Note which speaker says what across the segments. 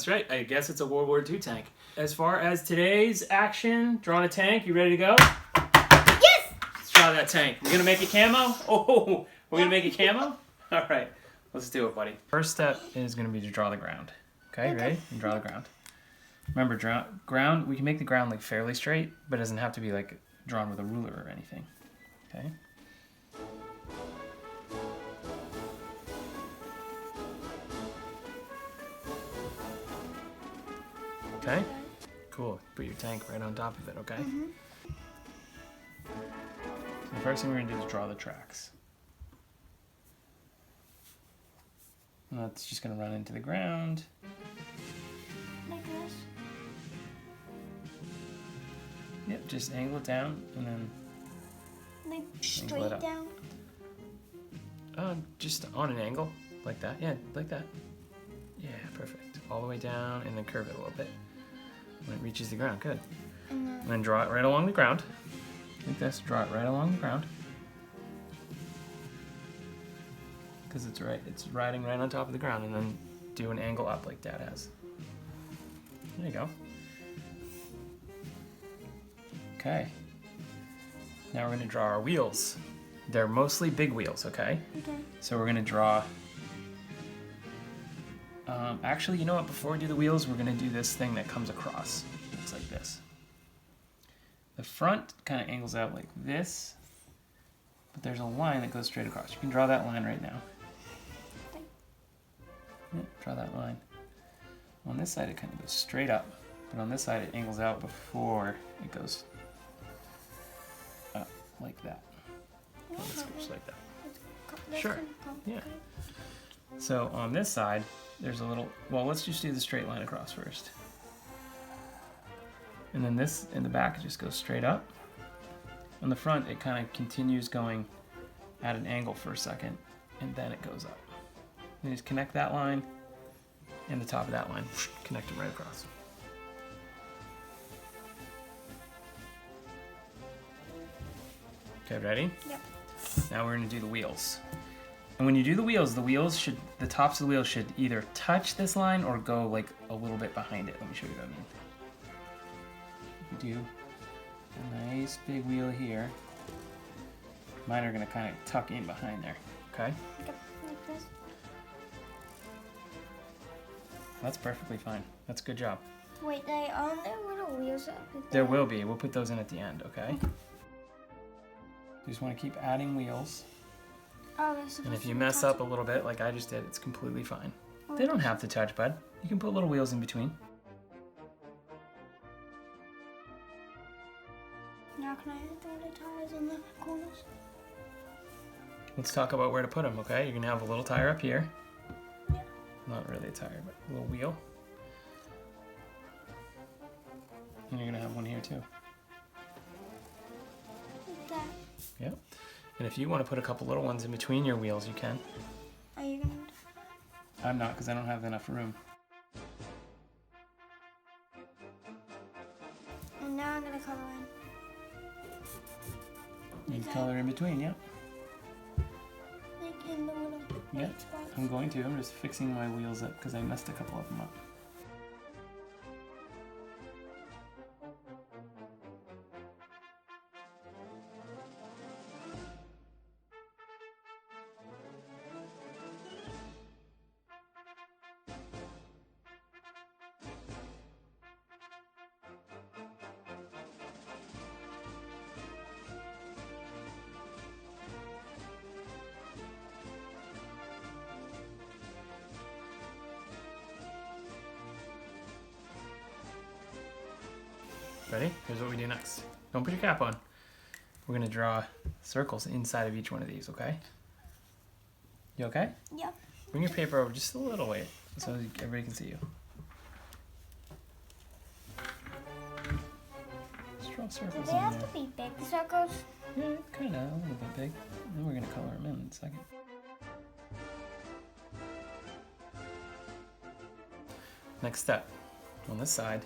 Speaker 1: That's right. I guess it's a World War II tank. As far as today's action, drawing a tank, you ready to go?
Speaker 2: Yes!
Speaker 1: Let's draw that tank. We're going to make it camo? Oh, we're going to make it camo? All right. Let's do it, buddy. First step is going to be to draw the ground. Okay, ready? And draw the ground. Remember, ground, we can make the ground like fairly straight, but it doesn't have to be like drawn with a ruler or anything. Okay? Okay? Cool. Put your tank right on top of it, okay?
Speaker 2: Mm-hmm.
Speaker 1: So the first thing we're going to do is draw the tracks. And that's just going to run into the ground.
Speaker 2: Like this?
Speaker 1: Yep, just angle it down and then
Speaker 2: Like
Speaker 1: Angle it
Speaker 2: straight
Speaker 1: up.
Speaker 2: down?
Speaker 1: just on an angle, like that. Yeah, like that. Yeah, perfect. All the way down and then curve it a little bit. When it reaches the ground, good. And then draw it right along the ground. Like this, draw it right along the ground. Because it's riding right on top of the ground, and then do an angle up like Dad has. There you go. Okay. Now we're going to draw our wheels. They're mostly big wheels, okay?
Speaker 2: Okay.
Speaker 1: So we're going to draw... actually, you know what? Before we do the wheels, we're going to do this thing that comes across. Looks like this. The front kind of angles out like this, but there's a line that goes straight across. You can draw that line right now. Yeah, draw that line. On this side, it kind of goes straight up, but on this side, it angles out before it goes up like that. Oh, this goes like that. Sure. Yeah. So on this side, there's a little, well, let's just do the straight line across first. And then this in the back, it just goes straight up. On the front, it kind of continues going at an angle for a second, and then it goes up. And just connect that line and the top of that line. Connect them right across. Okay, ready?
Speaker 2: Yep.
Speaker 1: Now we're going to do the wheels. And when you do the wheels should, the tops of the wheels should either touch this line or go like a little bit behind it. Let me show you what I mean. You do a nice big wheel here. Mine are going to kind of tuck in behind there. Okay?
Speaker 2: Yep. Like this.
Speaker 1: That's perfectly fine. That's a good job.
Speaker 2: Wait, aren't there little wheels up there?
Speaker 1: There will be. We'll put those in at the end, okay? You just want to keep adding wheels.
Speaker 2: Oh, they're supposed
Speaker 1: And if
Speaker 2: to
Speaker 1: you
Speaker 2: be
Speaker 1: mess
Speaker 2: touching.
Speaker 1: up a little bit, like I just did, it's completely fine.
Speaker 2: Oh,
Speaker 1: They don't have to touch, bud. You can put little wheels in between.
Speaker 2: Now can I throw the tires in the corners?
Speaker 1: Let's talk about where to put them, okay? You're going to have a little tire up here.
Speaker 2: Yeah.
Speaker 1: Not really a tire, but a little wheel. And you're going to have one here too.
Speaker 2: Like that.
Speaker 1: Yep. And if you want to put a couple little ones in between your wheels, you can.
Speaker 2: Are you gonna?
Speaker 1: I'm not, because I don't have enough room.
Speaker 2: And now I'm gonna color in.
Speaker 1: You
Speaker 2: Okay.
Speaker 1: color in between, yep.
Speaker 2: Like in the little
Speaker 1: Yep.
Speaker 2: white spots.
Speaker 1: I'm going to. I'm just fixing my wheels up because I messed a couple of them up. Ready? Here's what we do next. Don't put your cap on. We're going to draw circles inside of each one of these, okay? You okay?
Speaker 2: Yep.
Speaker 1: Bring your paper over just a little way so everybody can see you. Just draw
Speaker 2: Do
Speaker 1: circles
Speaker 2: they
Speaker 1: in
Speaker 2: have
Speaker 1: there.
Speaker 2: to be big circles?
Speaker 1: Yeah, kind of, a little bit big. Then we're going to color them in a second. Next step, on this side,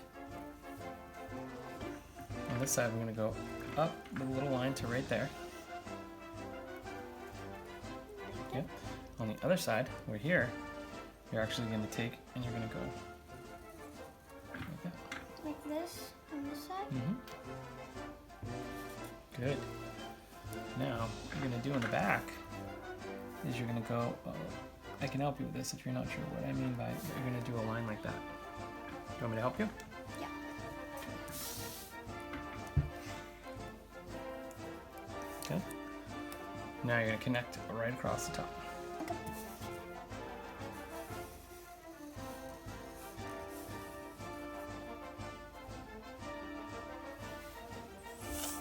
Speaker 1: we're going to go up the little line to right there. Yep. On the other side, we're here, you're actually going to take and you're going to go
Speaker 2: this on this side.
Speaker 1: Good. Now, what you're going to do in the back is you're going to go, I can help you with this if you're not sure what I mean by it. You're going to do a line like that. You want me to help you?
Speaker 2: Yeah.
Speaker 1: Okay. Now you're going to connect right across the top.
Speaker 2: Okay.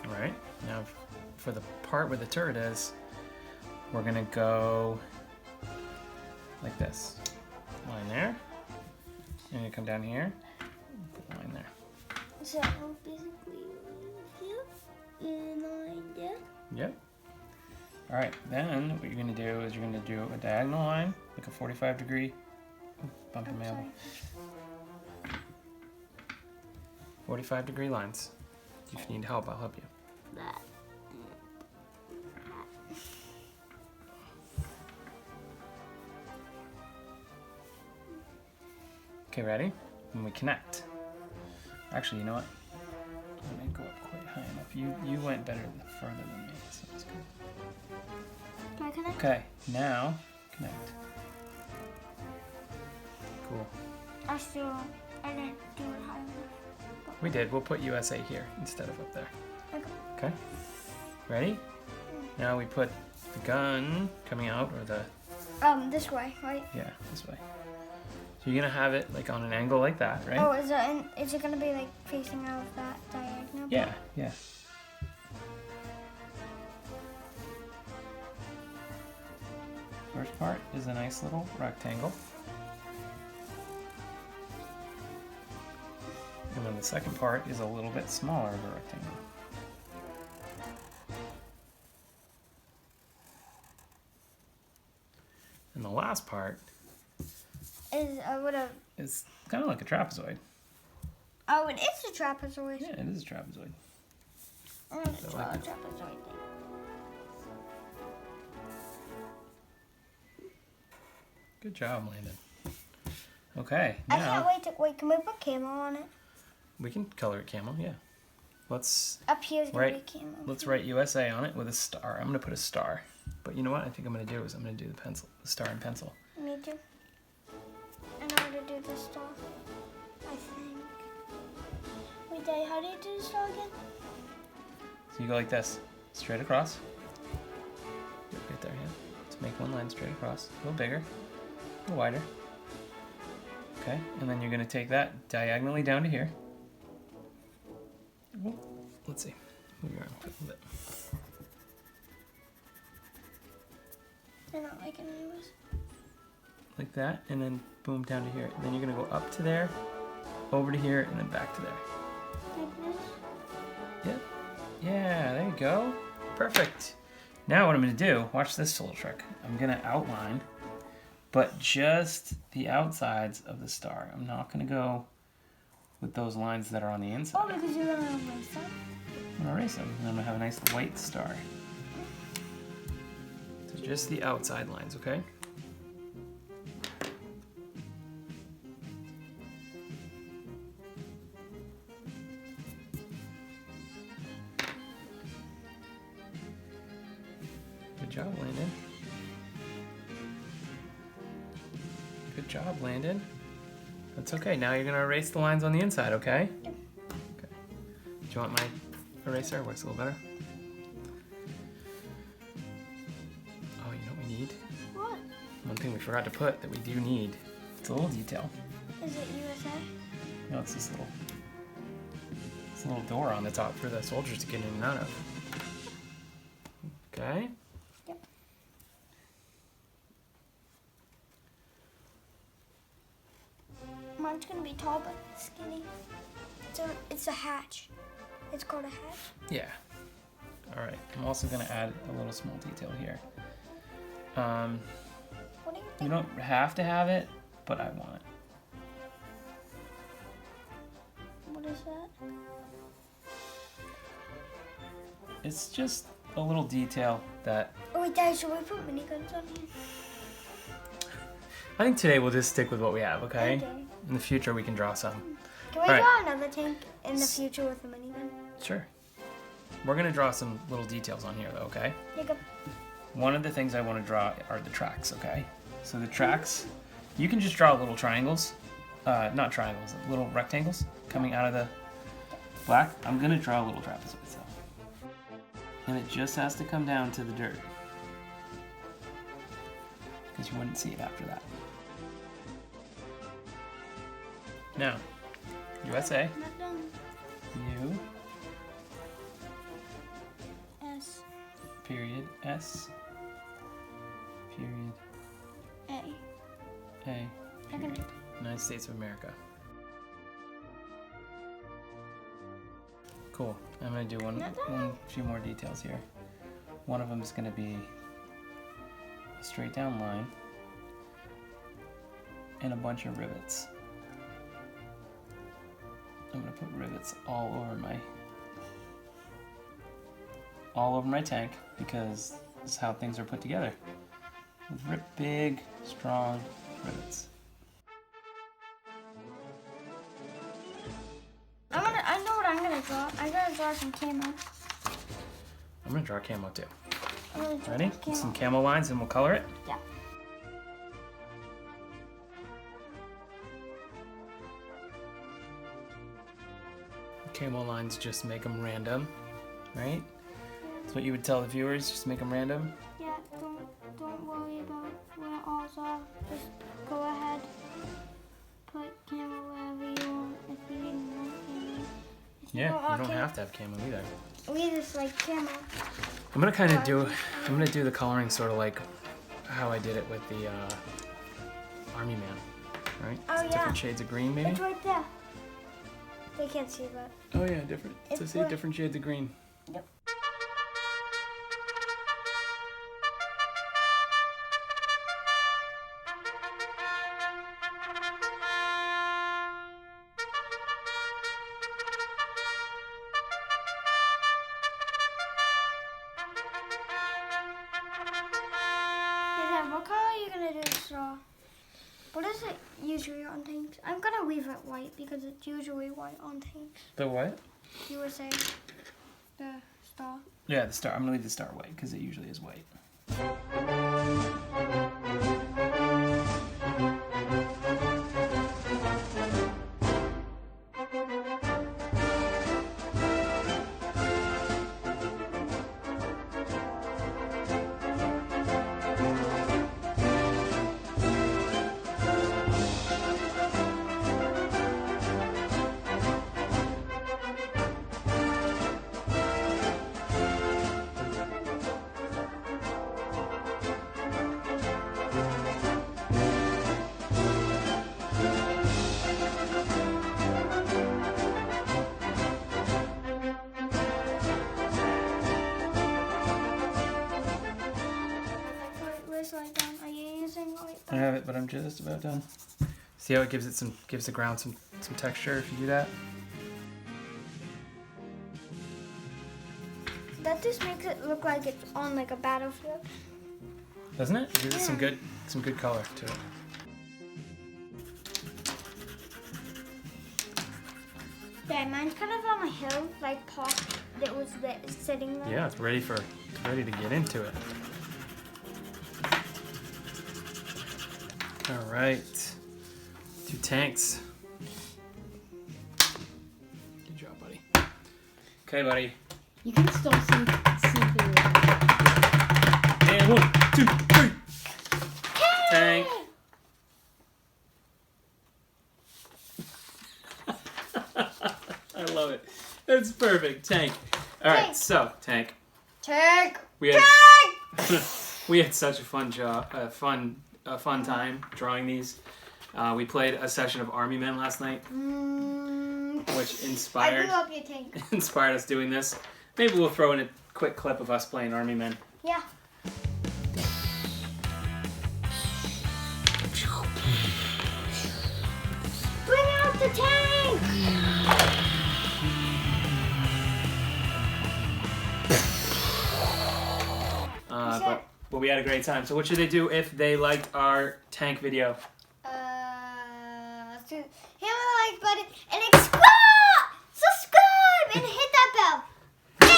Speaker 1: All right. Now, for the part where the turret is, we're going to go like this. Line there. And you come down here. Put a line there.
Speaker 2: So basically here and line there.
Speaker 1: Yep. All right, then what you're gonna do is you're gonna do a diagonal line, like a 45-degree. Bump in my elbow. 45-degree lines. If you need help, I'll help you.
Speaker 2: That.
Speaker 1: Okay, ready? When we connect. Actually, you know what? I'm gonna go up quite high enough. You went better further than me, so that's good.
Speaker 2: Can I connect?
Speaker 1: Okay, now connect. Cool.
Speaker 2: I didn't do it high enough.
Speaker 1: We did. We'll put U.S.A. here instead of up there.
Speaker 2: Okay.
Speaker 1: Okay. Ready? Now we put the gun coming out, or the
Speaker 2: This way, right?
Speaker 1: yeah, this way. So you're gonna have it like on an angle like that, right?
Speaker 2: Oh, is it gonna be like facing out of that diagonal?
Speaker 1: Yeah, yeah. First part is a nice little rectangle. And then the second part is a little bit smaller of a rectangle. And the last part is kind of like a trapezoid.
Speaker 2: Oh, it is a trapezoid.
Speaker 1: Yeah, it is a trapezoid.
Speaker 2: I'm gonna
Speaker 1: So
Speaker 2: draw
Speaker 1: like
Speaker 2: a
Speaker 1: it.
Speaker 2: trapezoid thing.
Speaker 1: Good job, Landon. Okay,
Speaker 2: I
Speaker 1: now
Speaker 2: can't wait to wait. Can we put camo on it?
Speaker 1: we can color it camo. Yeah. Let's
Speaker 2: Up here's gonna
Speaker 1: Right.
Speaker 2: be camo.
Speaker 1: let's write USA on it with a star. I'm gonna put a star. But you know what? I think I'm gonna do is I'm gonna do the star and pencil.
Speaker 2: Me too. I know how to do this star. I think. Wait, Daddy, how do you do the star again?
Speaker 1: So you go like this, straight across. Yep, right there, yeah. Let's make one line straight across. A little bigger, a little wider. Okay, and then you're gonna take that diagonally down to here. Well, let's see. Move your arm a little bit.
Speaker 2: I don't like it anyways.
Speaker 1: Like that, and then boom down to here. And then you're gonna go up to there, over to here, and then back to there.
Speaker 2: Like this?
Speaker 1: Yep. Yeah, there you go. Perfect. Now what I'm going to do, watch this little trick. I'm going to outline, but just the outsides of the star. I'm not going to go with those lines that are on the
Speaker 2: Oh,
Speaker 1: inside.
Speaker 2: because you're gonna erase that.
Speaker 1: I'm going to erase them, and I'm going to have a nice white star. So just the outside lines, okay? Good job, Landon. Good job, Landon. That's okay. Now you're going to erase the lines on the inside, okay?
Speaker 2: Yep.
Speaker 1: Okay. Do you want my eraser? It works a little better. Oh, you know what we need?
Speaker 2: What?
Speaker 1: One thing we forgot to put that we do need. It's a little detail.
Speaker 2: Is it U.S.A?
Speaker 1: No, it's this little door on the top for the soldiers to get in and out of. Okay.
Speaker 2: Yep. Mine's gonna be tall but skinny. It's a hatch. It's called a hatch.
Speaker 1: Yeah. All right. I'm also going to add a little small detail here.
Speaker 2: What do you
Speaker 1: You
Speaker 2: think?
Speaker 1: don't have to have it, but I want it.
Speaker 2: What is that?
Speaker 1: It's just a little detail that
Speaker 2: Oh wait, Daddy, should we put miniguns on here?
Speaker 1: I think today we'll just stick with what we have, okay?
Speaker 2: Okay.
Speaker 1: In the future we can draw some.
Speaker 2: Can we
Speaker 1: All right.
Speaker 2: draw another tank in the future with a minigun?
Speaker 1: Sure. We're gonna draw some little details on here though, okay?
Speaker 2: Yeah, go.
Speaker 1: One of the things I want to draw are the tracks, okay? So the tracks, you can just draw little triangles, not triangles, little rectangles coming out of the black. I'm gonna draw a little trapezoid, so. And it just has to come down to the dirt. Because you wouldn't see it after that. Now, U.S.A.
Speaker 2: Not done.
Speaker 1: U,
Speaker 2: S.
Speaker 1: period, S, period,
Speaker 2: A.
Speaker 1: A,
Speaker 2: I can
Speaker 1: period. United States of America. Cool. I'm going to do one few more details here. One of them is going to be a straight down line and a bunch of rivets. I'm going to put rivets all over my tank because this is how things are put together. With big, strong rivets.
Speaker 2: I know what I'm gonna draw. I'm gonna draw some camo.
Speaker 1: I'm going to draw camo too.
Speaker 2: I'm gonna draw
Speaker 1: Ready?
Speaker 2: Camo.
Speaker 1: Some camo lines and we'll color it.
Speaker 2: Yeah.
Speaker 1: Camo lines, just make them random, right? That's what you would tell the viewers, just make them random.
Speaker 2: Yeah. Don't worry about where all's are. Just go ahead. Put camo wherever you want. If you didn't want camo.
Speaker 1: Yeah,
Speaker 2: want
Speaker 1: you don't
Speaker 2: camo.
Speaker 1: have to have camo either.
Speaker 2: We just like camo.
Speaker 1: I'm gonna do the coloring sort of like how I did it with the Army Man, right?
Speaker 2: Oh, yeah.
Speaker 1: Different shades of green, maybe?
Speaker 2: It's right there. They can't see that.
Speaker 1: Oh yeah, different.
Speaker 2: It's
Speaker 1: To see
Speaker 2: what-
Speaker 1: different shades of green.
Speaker 2: Yep. What color are you gonna do the straw? What is it usually on tanks? I'm gonna leave it white because it's usually white on tanks.
Speaker 1: The what?
Speaker 2: U.S.A. The star.
Speaker 1: Yeah, the star. I'm gonna leave the star white because it usually is white.
Speaker 2: Where's light down? Are you using light
Speaker 1: I
Speaker 2: down?
Speaker 1: have it, but I'm just about done. See how it gives the ground some texture if you do that?
Speaker 2: That just makes it look like it's on like a battlefield.
Speaker 1: Doesn't it? It gives it some
Speaker 2: Yeah.
Speaker 1: good color to it.
Speaker 2: Yeah, mine's kind of on a hill, like parked. That was sitting there.
Speaker 1: Yeah, it's ready to get into it. All right, 2 tanks. Good job, buddy. Okay, buddy.
Speaker 3: You can still see through it.
Speaker 1: And 1, 2, 3. Tank. I love it. That's perfect. Tank. All right,
Speaker 2: Tank.
Speaker 1: so tank.
Speaker 2: Tank.
Speaker 1: We had
Speaker 2: Tank.
Speaker 1: we had such a fun fun time drawing these. We played a session of Army Men last night, which
Speaker 2: I
Speaker 1: inspired
Speaker 2: blew up your tank.
Speaker 1: inspired us doing this. Maybe we'll throw in a quick clip of us playing Army Men.
Speaker 2: Yeah. Bring out the tank!
Speaker 1: But we had a great time. So what should they do if they liked our tank video?
Speaker 2: Hit with a like like button and subscribe and hit that bell.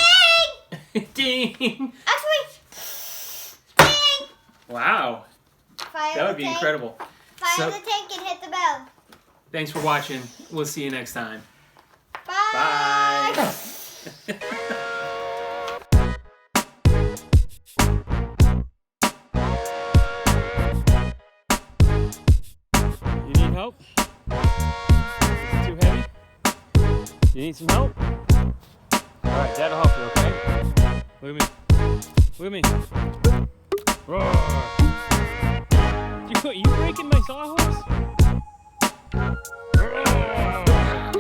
Speaker 2: Ding!
Speaker 1: Ding!
Speaker 2: Actually, ding!
Speaker 1: Wow.
Speaker 2: Fire
Speaker 1: That
Speaker 2: the
Speaker 1: would be
Speaker 2: tank.
Speaker 1: incredible.
Speaker 2: Fire
Speaker 1: So-
Speaker 2: the tank and hit the bell.
Speaker 1: Thanks for watching. We'll see you next time.
Speaker 2: Bye.
Speaker 1: Bye. You need help? Is it too heavy? You need some help? Alright, Dad'll help you, okay? Look at me. Look at me. Roar. You breaking my sawhorse? Roar.